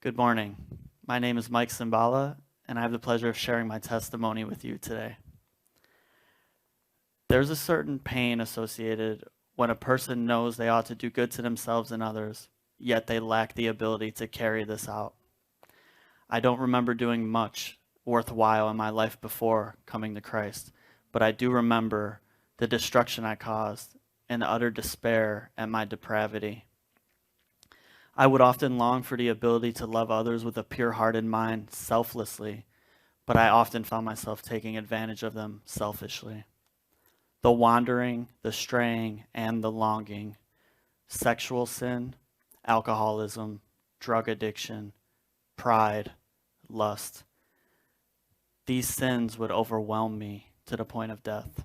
Good morning. My name is Mike Cembala, and I have the pleasure of sharing my testimony with you today. There's a certain pain associated when a person knows they ought to do good to themselves and others, yet they lack the ability to carry this out. I don't remember doing much worthwhile in my life before coming to Christ, but I do remember the destruction I caused and the utter despair at my depravity. I would often long for the ability to love others with a pure-hearted mind selflessly, but I often found myself taking advantage of them selfishly. The wandering, the straying, and the longing, sexual sin, alcoholism, drug addiction, pride, lust. These sins would overwhelm me to the point of death.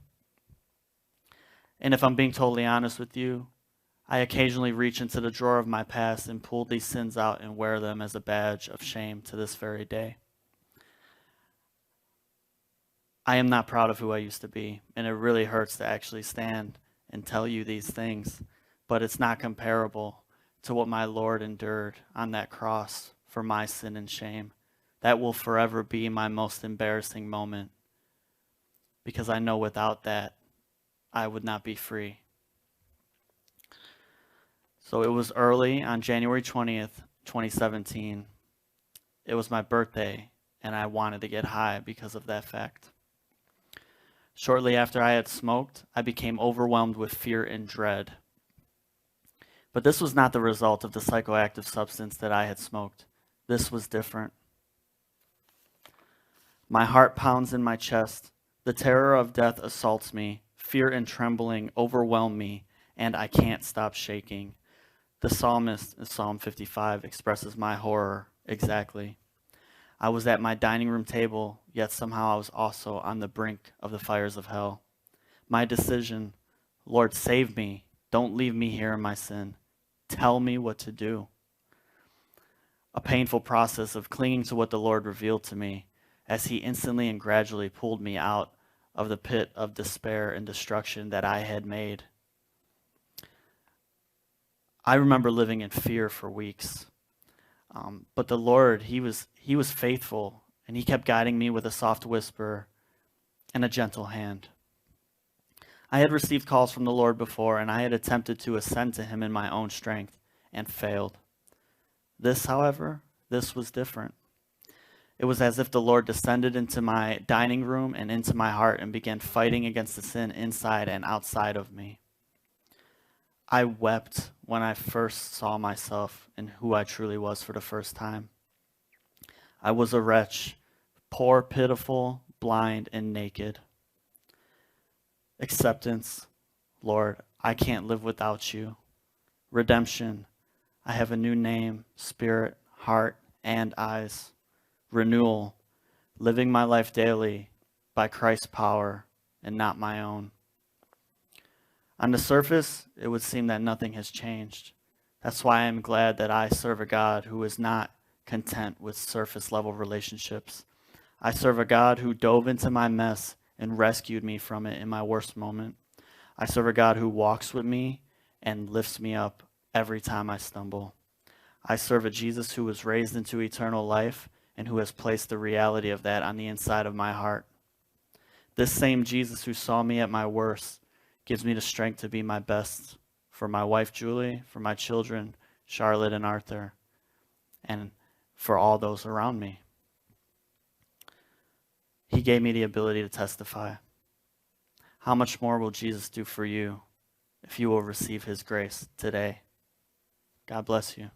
And if I'm being totally honest with you, I occasionally reach into the drawer of my past and pull these sins out and wear them as a badge of shame to this very day. I am not proud of who I used to be, and it really hurts to actually stand and tell you these things, but it's not comparable to what my Lord endured on that cross for my sin and shame. That will forever be my most embarrassing moment, because I know without that, I would not be free. So it was early on January 20th, 2017. It was my birthday, and I wanted to get high because of that fact. Shortly after I had smoked, I became overwhelmed with fear and dread. But this was not the result of the psychoactive substance that I had smoked. This was different. My heart pounds in my chest. The terror of death assaults me. Fear and trembling overwhelm me, and I can't stop shaking. The psalmist in Psalm 55 expresses my horror exactly. I was at my dining room table, yet somehow I was also on the brink of the fires of hell. My decision, Lord, save me. Don't leave me here in my sin. Tell me what to do. A painful process of clinging to what the Lord revealed to me as he instantly and gradually pulled me out of the pit of despair and destruction that I had made. I remember living in fear for weeks. But the Lord, he was faithful, and he kept guiding me with a soft whisper and a gentle hand. I had received calls from the Lord before, and I had attempted to ascend to him in my own strength and failed. This, however, this was different. It was as if the Lord descended into my dining room and into my heart and began fighting against the sin inside and outside of me. I wept when I first saw myself and who I truly was for the first time. I was a wretch, poor, pitiful, blind, and naked. Acceptance, Lord, I can't live without you. Redemption, I have a new name, spirit, heart, and eyes. Renewal, living my life daily by Christ's power and not my own. On the surface, it would seem that nothing has changed. That's why I'm glad that I serve a God who is not content with surface-level relationships. I serve a God who dove into my mess and rescued me from it in my worst moment. I serve a God who walks with me and lifts me up every time I stumble. I serve a Jesus who was raised into eternal life and who has placed the reality of that on the inside of my heart. This same Jesus who saw me at my worst gives me the strength to be my best for my wife, Julie, for my children, Charlotte and Arthur, and for all those around me. He gave me the ability to testify. How much more will Jesus do for you if you will receive his grace today? God bless you.